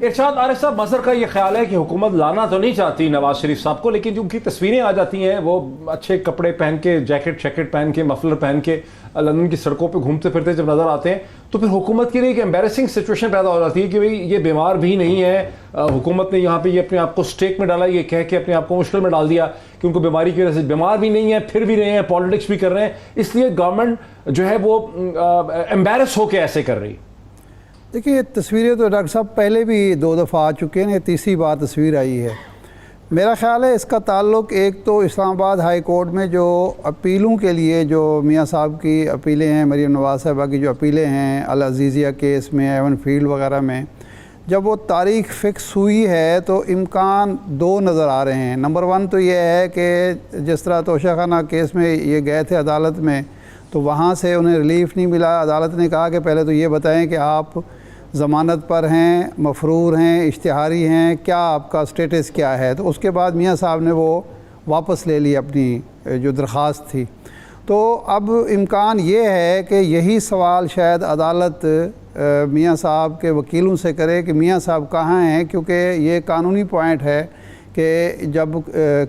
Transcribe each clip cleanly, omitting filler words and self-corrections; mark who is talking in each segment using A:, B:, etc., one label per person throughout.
A: इरशाद आरिफ साहब, मजहर का ये ख्याल है कि हुकूमत लाना तो नहीं चाहती नवाज शरीफ साहब को, लेकिन जो उनकी तस्वीरें आ जाती हैं वो अच्छे कपड़े पहन के, जैकेट पहन के, मफलर पहन के लंदन की सड़कों पे घूमते फिरते जब नजर आते हैं तो फिर हुकूमत के लिए एक एम्बेरसिंग सिचुएशन पैदा हो जाती है कि भाई ये बीमार भी नहीं है। हुकूमत ने यहाँ पे ये अपने आप को स्टेक में डाला, ये कह के अपने आप को मुश्किल में डाल दिया कि उनको बीमारी की वजह से बीमार भी नहीं है, फिर भी रहे हैं, पॉलिटिक्स भी कर रहे हैं, इसलिए गवर्नमेंट जो है वो एम्बेरस होकर ऐसे कर रही है।
B: देखिए, तस्वीरें तो डॉक्टर साहब पहले भी 2 दफ़ा आ चुके हैं, तीसरी बार तस्वीर आई है। मेरा ख्याल है इसका ताल्लुक एक तो इस्लामाबाद हाई कोर्ट में जो अपीलों के लिए जो मियाँ साहब की अपीलें हैं, मरीम नवाज़ साहबा की जो अपीलें हैं अल अज़ीज़िया केस में, एवन फील्ड वगैरह में, जब वो तारीख़ फ़िक्स हुई है तो इम्कान 2 नज़र आ रहे हैं। नंबर 1 तो ये है कि जिस तरह तोशाखाना केस में ये गए थे अदालत में, तो वहाँ से उन्हें रिलीफ़ नहीं मिला। अदालत ने कहा कि पहले तो ये बताएं कि आप ज़मानत पर हैं, मफरूर हैं, इश्तिहारी हैं, क्या आपका स्टेटस क्या है। तो उसके बाद मियाँ साहब ने वो वापस ले ली अपनी जो दरख्वास्त थी। तो अब इम्कान ये है कि यही सवाल शायद अदालत मियाँ साहब के वकीलों से करे कि मियाँ साहब कहाँ हैं, क्योंकि ये कानूनी पॉइंट है कि जब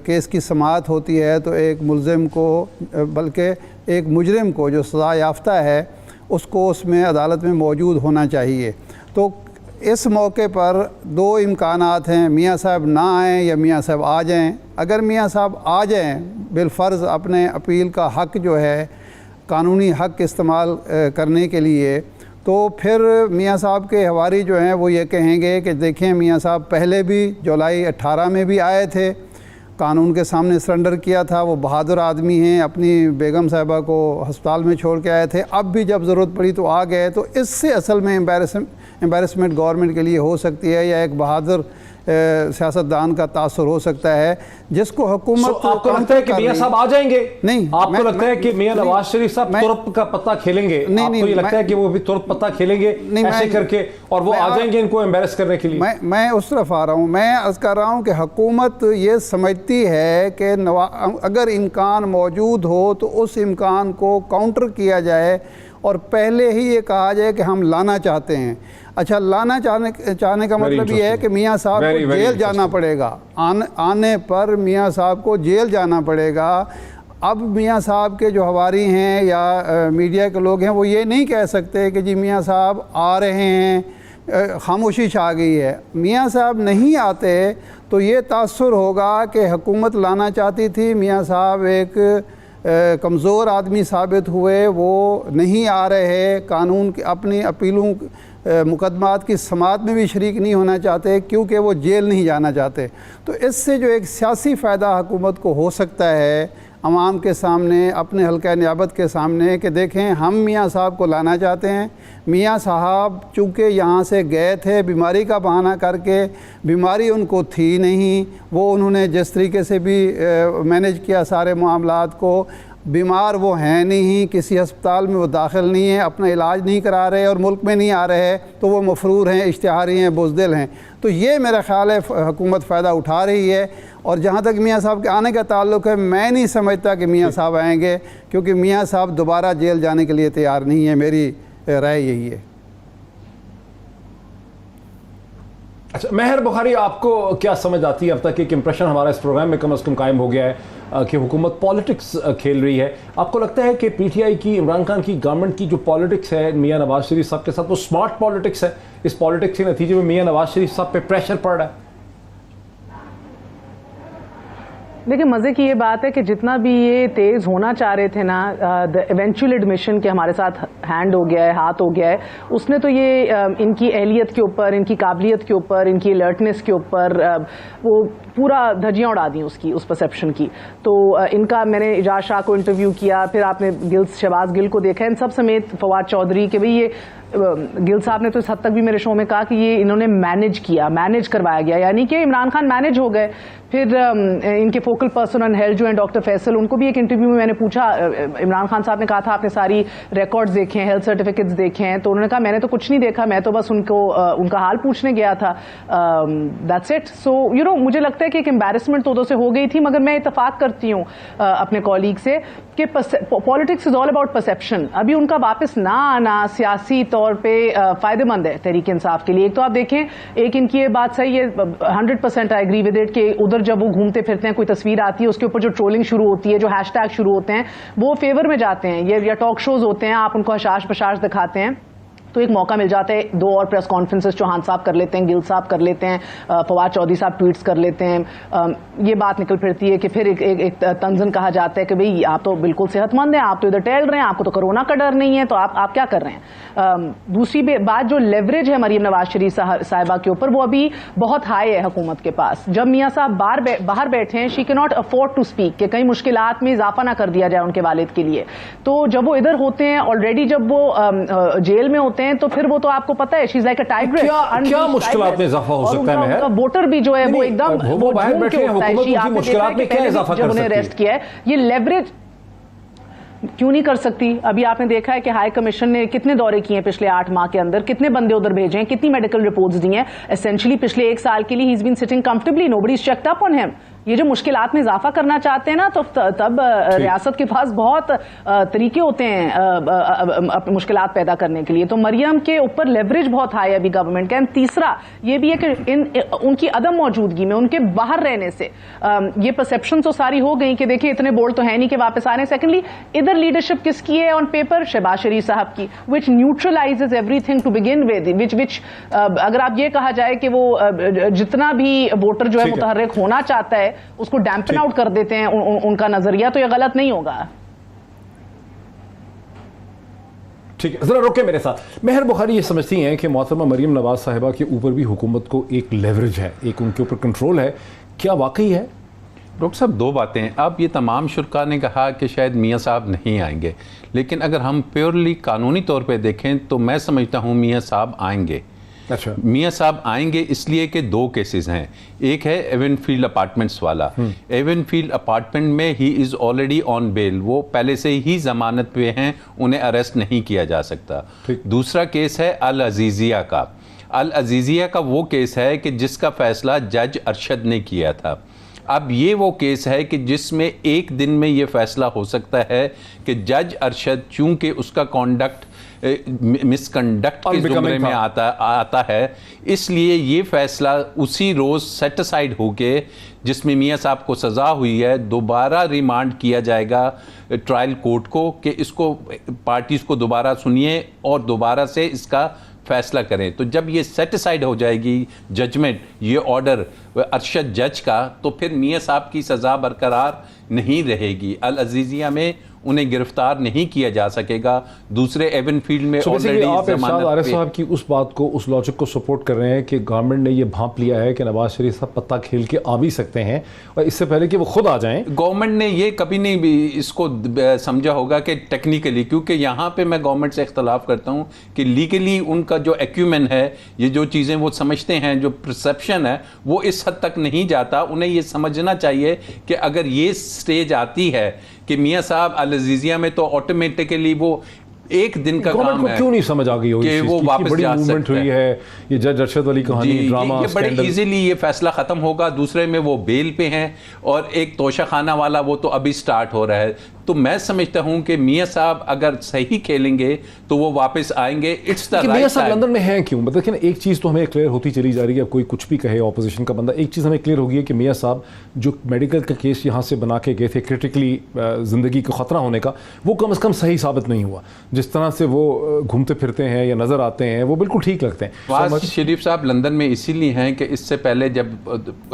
B: केस की समाअत होती है तो एक मुल्ज़िम को, बल्कि एक मुजरिम को जो सज़ा याफ्ता है उसको उसमें अदालत में मौजूद होना चाहिए। तो इस मौके पर 2 इम्कानात हैं, मियाँ साहब ना आएँ या मियाँ साहब आ जाएँ। अगर मियाँ साहब आ जाएँ, बिलफ़र्ज़ अपने अपील का हक़ जो है, कानूनी हक़ इस्तेमाल करने के लिए, तो फिर मियाँ साहब के हवारी जो हैं वो ये कहेंगे कि देखें मियाँ साहब पहले भी जुलाई 18 में भी आए थे, कानून के सामने सरेंडर किया था, वो बहादुर आदमी हैं, अपनी बेगम साहिबा को अस्पताल में छोड़ के आए थे, अब भी जब ज़रूरत पड़ी तो आ गए। तो इससे असल में एम्बेरसमेंट गवर्नमेंट के लिए हो सकती है, या एक बहादुर सियासतदान का तासुर हो सकता है जिसको हुकूमत।
A: आपको लगता है कि मियाँ साहब आ जाएंगे?
B: नहीं।
A: आपको लगता है कि मियाँ नवाज शरीफ साहब तुरप का पत्ता खेलेंगे? आपको ये लगता है कि वो भी तुरप पत्ता खेलेंगे ऐसे करके और वो आ जाएंगे इनको एम्बेरस करने के लिए?
B: मैं उस तरफ आ रहा हूँ। मैं अर्ज़ कर रहा हूँ कि हुकूमत ये समझती है कि अगर इम्कान मौजूद हो तो उस इम्कान को काउंटर किया जाए और पहले ही ये कहा जाए कि हम लाना चाहते हैं। अच्छा, लाना चाहने का मतलब ये है कि मियाँ साहब को जेल जाना पड़ेगा, आने पर मियाँ साहब को जेल जाना पड़ेगा। अब मियाँ साहब के जो हवारी हैं या मीडिया के लोग हैं वो ये नहीं कह सकते कि जी मियाँ साहब आ रहे हैं, खामोशी छा गई है। मियाँ साहब नहीं आते तो ये तासुर होगा कि हुकूमत लाना चाहती थी, मियाँ साहब एक कमज़ोर आदमी साबित हुए, वो नहीं आ रहे, कानून की अपनी अपीलों मुकदमात की समाअत में भी शरीक नहीं होना चाहते क्योंकि वो जेल नहीं जाना चाहते। तो इससे जो एक सियासी फ़ायदा हुकूमत को हो सकता है अवाम के सामने, अपने हल्का नियाबत के सामने, कि देखें हम मियाँ साहब को लाना चाहते हैं। मियाँ साहब चूँकि यहाँ से गए थे बीमारी का बहाना करके, बीमारी उनको थी नहीं, वो उन्होंने जिस तरीके से भी मैनेज किया सारे मामलात को, बीमार वो हैं नहीं, किसी अस्पताल में वो दाखिल नहीं है, अपना इलाज नहीं करा रहे और मुल्क में नहीं आ रहे हैं, तो वो मफरूर हैं, इश्तिहारी हैं, बुज़दिल हैं। तो ये मेरा ख़्याल है हुकूमत फ़ायदा उठा रही है। और जहाँ तक मियाँ साहब के आने का ताल्लुक़ है, मैं नहीं समझता कि मियाँ साहब आएँगे, क्योंकि मियाँ साहब दोबारा जेल जाने के लिए तैयार नहीं है। मेरी राय यही है।
A: अच्छा, महर बुखारी, आपको क्या समझ आती है? अब तक एक इंप्रेशन हमारा इस प्रोग्राम में कम से कम कायम हो गया है कि हुकूमत पॉलिटिक्स खेल रही है। आपको लगता है कि पीटीआई की, इमरान खान की गवर्नमेंट की जो पॉलिटिक्स है मियाँ नवाज शरीफ साहब के साथ, वो स्मार्ट पॉलिटिक्स है? इस पॉलिटिक्स के नतीजे में मियाँ नवाज शरीफ साहब पे प्रेशर पड़ रहा है?
C: देखिए, मज़े की ये बात है कि जितना भी ये तेज़ होना चाह रहे थे ना, द इवेंचुअल एडमिशन के हमारे साथ हैंड हो गया है, हाथ हो गया है, उसने तो ये इनकी अहलियत के ऊपर, इनकी काबिलियत के ऊपर, इनकी अलर्टनेस के ऊपर वो पूरा धज्जियाँ उड़ा दी उसकी, उस परसेप्शन की। तो इनका, मैंने इजाज़ शाह को इंटरव्यू किया, फिर आपने शहबाज गिल को देखा, इन सब समेत फवाद चौधरी के, भाई ये गिल साहब ने तो इस हद तक भी मेरे शो में कहा कि ये इन्होंने मैनेज किया, मैनेज करवाया गया, यानी कि इमरान खान मैनेज हो गए। फिर इनके फोकल पर्सन ऑन हेल्थ जो है डॉक्टर फैसल, उनको भी एक इंटरव्यू में मैंने पूछा, इमरान खान साहब ने कहा था आपने सारी रिकॉर्ड्स देखे हैं, हेल्थ सर्टिफिकेट्स देखे हैं, तो उन्होंने कहा मैंने तो कुछ नहीं देखा, मैं तो बस उनको उनका हाल पूछने गया था, that's it. So you know मुझे लगता है कि एक एम्बैरेसमेंट तो से हो गई थी, मगर मैं इत्तेफाक करती हूँ अपने कॉलीग से कि politics is all about perception. अभी उनका वापस ना आना सियासी तौर पे फायदेमंद है तहरीक इंसाफ के लिए। एक तो आप देखें, एक इनकी ये बात सही है, 100% आई एग्री विद इट, कि उधर जब वो घूमते फिरते हैं कोई तस्वीर आती है उसके ऊपर जो ट्रोलिंग शुरू होती है, जो हैशटैग शुरू होते हैं, वो फेवर में जाते हैं। ये या टॉक शोज होते हैं, आप उनको हशाश बशाश दिखाते हैं तो एक मौका मिल जाता है, 2 और प्रेस कॉन्फ्रेंसेस चौहान साहब कर लेते हैं, गिल साहब कर लेते हैं, फवाद चौधरी साहब ट्वीट्स कर लेते हैं, ये बात निकल फिरती है कि फिर एक तंजन कहा जाता है कि भाई आप तो बिल्कुल सेहतमंद हैं, आप तो इधर टहल रहे हैं, आपको तो कोरोना का डर नहीं है, तो आप क्या कर रहे हैं। दूसरी बात, जो लेवरेज है मरीम नवाज शरीफ साहिबा के ऊपर, वो अभी बहुत हाई है हुकूमत के पास। जब मियाँ साहब बाहर बैठे हैं, she can not afford to speak कि कई मुश्किलात में इजाफा ना कर दिया जाए उनके वालिद के लिए। तो जब वो इधर होते हैं ऑलरेडी, जब वो जेल में होते हैं, तो फिर वो तो आपको पता है she is like a tigress.
A: क्या मुश्किलात में इजाफा हो सकता है मेहर?
C: उनका वोटर भी जो है वो एकदम
A: वो बाहर बैठे हैं, हुकूमत उनकी मुश्किलात में क्या इजाफा कर सकती है?
C: जब उन्हें अरेस्ट किया है, ये लेवरेज क्यों नहीं कर सकती? अभी आपने देखा है कि हाई कमीशन ने कितने दौरे किए हैं पिछले 8 माह के अंदर, कितने बंदे उधर भेजे हैं, कितनी मेडिकल रिपोर्ट्स दी हैं। एसेंशियली पिछले 1 साल के लिए he is been sitting comfortably, nobody is checked up on him. ये जो मुश्किलात में इजाफा करना चाहते हैं ना, तो तब रियासत के पास बहुत तरीके होते हैं मुश्किलात पैदा करने के लिए। तो मरियम के ऊपर लेवरेज बहुत हाई है अभी गवर्नमेंट का। एंड तीसरा ये भी है कि उनकी अदम मौजूदगी में, उनके बाहर रहने से ये परसेप्शन तो सारी हो गई कि देखिए इतने बोल्ड तो है नहीं कि वापस आ रहे हैं। सेकेंडली, इधर लीडरशिप किसकी है ऑन पेपर? शहबाज शरीफ साहब की, which neutralizes everything to begin with, which अगर आप ये कहा जाए कि वो जितना भी वोटर जो है मुतहर्रिक होना चाहता है उसको डैम्पन आउट कर देते हैं उनका नजरिया, तो ये गलत नहीं होगा।
A: ठीक है, जरा रोके मेरे साथ। मेहर बुखारी ये समझती हैं कि मोहतरमा मरीम नवाज साहिबा के ऊपर भी हुकूमत को एक लेवरेज है, एक उनके ऊपर कंट्रोल है, क्या वाकई है?
D: डॉक्टर साहब 2 बातें। अब ये तमाम शुरा ने कहा कि शायद मियाँ साहब नहीं आएंगे, लेकिन अगर हम प्योरली कानूनी तौर पे देखें तो मैं समझता हूँ मियाँ साहब आएंगे।
A: अच्छा,
D: मियाँ साहब आएंगे इसलिए कि 2 केसेस हैं। एक है एवनफील्ड अपार्टमेंट्स वाला। एवनफील्ड अपार्टमेंट में he is already on bail, वो पहले से ही जमानत पे हैं, उन्हें अरेस्ट नहीं किया जा सकता। दूसरा केस है अल अजीज़िया का। अल अजीज़िया का वो केस है कि जिसका फैसला जज अरशद ने किया था। अब ये वो केस है कि जिसमें 1 दिन में ये फैसला हो सकता है कि जज अरशद चूंकि उसका कॉन्डक्ट मिसकंडक्ट के जुमरे में आता है, इसलिए ये फैसला उसी रोज़ सेट असाइड होके जिसमें मियाँ साहब को सज़ा हुई है, दोबारा रिमांड किया जाएगा ट्रायल कोर्ट को कि इसको पार्टीज को दोबारा सुनिए और दोबारा से इसका फैसला करें। तो जब ये सेट असाइड हो जाएगी जजमेंट, ये ऑर्डर अरशद जज का, तो फिर मियाँ साहब की सज़ा बरकरार नहीं रहेगी। अल अजीज़िया में उन्हें गिरफ्तार नहीं किया जा सकेगा। दूसरे एवनफील्ड में ऑलरेडी
A: आप आरिफ साहब की उस बात को, उस लॉजिक को सपोर्ट कर रहे हैं कि गवर्नमेंट ने ये भांप लिया है कि नवाज शरीफ साहब पत्ता खेल के आ भी सकते हैं और इससे पहले कि वो खुद आ जाएं।
D: गवर्नमेंट ने ये कभी नहीं भी इसको समझा होगा कि टेक्निकली, क्योंकि यहाँ पे मैं गवर्नमेंट से इख्तलाफ करता हूँ कि लीगली उनका जो एक्यूमेन है, ये जो चीज़ें वो समझते हैं, जो परसेप्शन है वो इस हद तक नहीं जाता। उन्हें ये समझना चाहिए कि अगर ये स्टेज आती है कि मियाँ साहब अल अजीज़िया में, तो ऑटोमेटिकली वो 1 दिन का काम है।
A: क्यों नहीं समझ आ गई होगी
D: कि वो वापस
A: बड़ी
D: जा
A: मूवमेंट हुई है, ये जज अरशद वाली कहानी, ड्रामा,
D: ये बड़े इजीली ये फैसला खत्म होगा। दूसरे में वो बेल पे हैं और एक तोशा खाना वाला वो तो अभी स्टार्ट हो रहा है। तो मैं समझता हूं कि मियाँ साहब अगर सही खेलेंगे तो वो वापस आएंगे। इट्स द राइट
A: मियाँ साहब लंदन में हैं क्यों? मतलब कि ना, एक चीज़ तो हमें क्लियर होती चली जा रही है, कोई कुछ भी कहे ऑपोजिशन का बंदा, एक चीज़ हमें क्लियर हो गई है कि मियाँ साहब जो मेडिकल का केस यहाँ से बना के गए थे, क्रिटिकली ज़िंदगी को ख़तरा होने का, वो कम से कम सही साबित नहीं हुआ। जिस तरह से वो घूमते फिरते हैं या नज़र आते हैं, वो बिल्कुल ठीक लगते हैं।
D: नवाज शरीफ साहब लंदन में इसीलिए हैं कि इससे पहले जब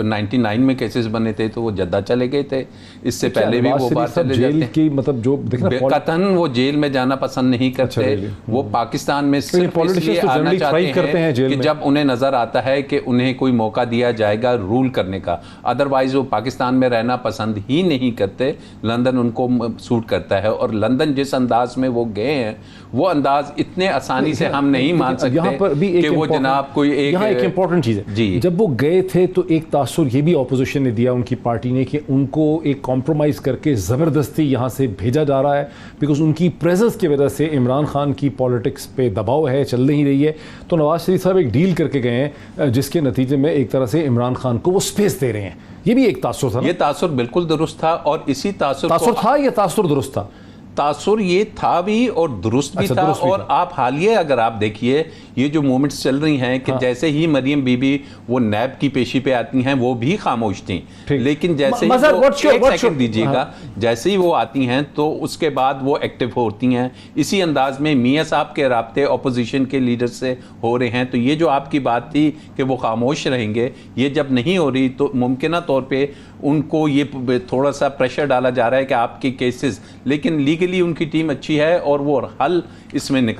D: 99 में केसेस बने थे तो वो जद्दा चले गए थे, इससे पहले भी वो बाहर चले जाते हैं।
A: उनकी मतलब जो देखना
D: कतन वो जेल में जाना पसंद नहीं करते।
A: really?
D: वो पाकिस्तान में सिर्फ
A: politicians
D: इसलिए
A: तो
D: आना
A: generally
D: चाहते
A: thrive करते हैं जेल
D: कि
A: में।
D: जब उन्हें नजर आता है कि उन्हें कोई मौका दिया जाएगा रूल करने का, अदरवाइज वो पाकिस्तान में रहना पसंद ही नहीं करते। लंदन उनको सूट करता है, और लंदन जिस अंदाज में वो गए हैं वो अंदाज इतने आसानी से हम नहीं मान सकते
A: यहाँ पर भी
D: कि वो जनाब कोई
A: यहाँ एक इंपॉर्टेंट चीज़ है।
D: जी,
A: जब वो गए थे तो एक तासुर ये भी ऑपोजिशन ने दिया उनकी पार्टी ने कि उनको एक कॉम्प्रोमाइज़ करके ज़बरदस्ती यहाँ से भेजा जा रहा है, बिकॉज उनकी प्रेजेंस की वजह से इमरान खान की पॉलिटिक्स पे दबाव है, चल नहीं रही है। तो नवाज शरीफ साहब एक डील करके गए हैं जिसके नतीजे में एक तरह से इमरान खान को वो स्पेस दे रहे हैं। ये भी एक तासुर था।
D: ये तासुर बिल्कुल दुरुस्त था, और इसी तासुर
A: था या तासुर दुरुस्त था?
D: तासुर ये था भी और दुरुस्त भी था।
A: दुरुस्त भी
D: और
A: था।
D: आप हालिया अगर आप देखिए ये जो मूवमेंट्स चल रही हैं कि जैसे ही मरियम बीबी वो नैब की पेशी पे आती हैं वो भी खामोश थी, लेकिन जैसे ही वो एक सेकंड दीजिएगा, जैसे ही वो आती हैं तो उसके बाद वो एक्टिव होती हैं। इसी अंदाज में मियां साहब के राब्ते ऑपोजिशन के लीडर से हो रहे हैं। तो ये जो आपकी बात थी कि वो खामोश रहेंगे, ये जब नहीं हो रही तो मुमकिन तौर पे उनको ये थोड़ा सा प्रेशर डाला जा रहा है कि आपके केसेस, लेकिन लीगली उनकी टीम अच्छी है और वो हल इसमें निकाल